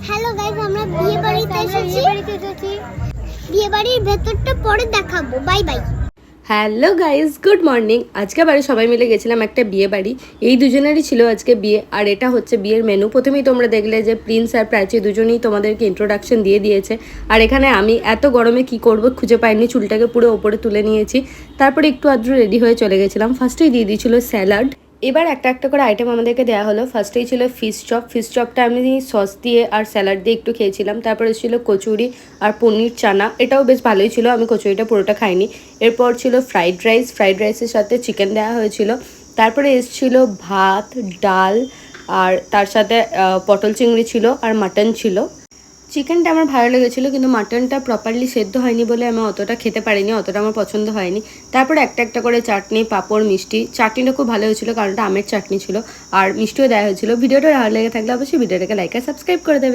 Hello guys, আমরা বিয়ে বাড়িতে এসেছি। বিয়ে বাড়ির ভেতরটা পরে দেখাবো। Bye bye. Hello guys, good morning. আজকে বাড়ি সবাই মিলে গেছিলাম একটা বিয়ে বাড়ি। এই দুজনেরই ছিল আজকে বিয়ে, আর এটা হচ্ছে বিয়ের মেনু। প্রথমেই তোমরা দেখলে যে প্রিন্স আর প্রাচী দুজনেই তোমাদেরকে ইন্ট্রোডাকশন দিয়ে দিয়েছে। আর এখানে আমি এত গরমে কি করব খুঁজে পাইনি, চুলটাকে পুরো ওপরে তুলে নিয়েছি। তারপরে একটু আদ্র রেডি হয়ে চলে গেছিলাম। ফার্স্টেই দিয়ে দিয়েছিল স্যালাড। এবার একটা একটা করে আইটেম আমাদেরকে দেওয়া হলো। ফার্স্টেই ছিল ফিশ চপ। ফিশ চপটা আমি সস দিয়ে আর স্যালাড দিয়ে একটু খেয়েছিলাম। তারপরে ছিল কচুরি আর পনির চানা, এটাও বেশ ভালোই ছিল। আমি কচুরিটা পুরোটা খাইনি। এরপর ছিল ফ্রাইড রাইস। ফ্রাইড রাইসের সাথে চিকেন দেওয়া হয়েছিল। তারপরে এসেছিল ভাত, ডাল, আর তার সাথে পটল চিংড়ি ছিল আর মাটন ছিল। চিকেনটা আমার ভালো লেগেছিলো, কিন্তু মাটনটা প্রপারলি সেদ্ধ হয়নি বলে আমি অতটা খেতে পারিনি, অতটা আমার পছন্দ হয়নি। তারপরে একটা একটা করে চাটনি, পাঁপড়, মিষ্টি। চাটনিটা খুব ভালো হয়েছিল, কারণ এটা আমের চাটনি ছিল, আর মিষ্টিও দেওয়া হয়েছিল। ভিডিওটা ভালো লেগে থাকলে অবশ্যই ভিডিওটাকে লাইক আর সাবস্ক্রাইব করে দেবে।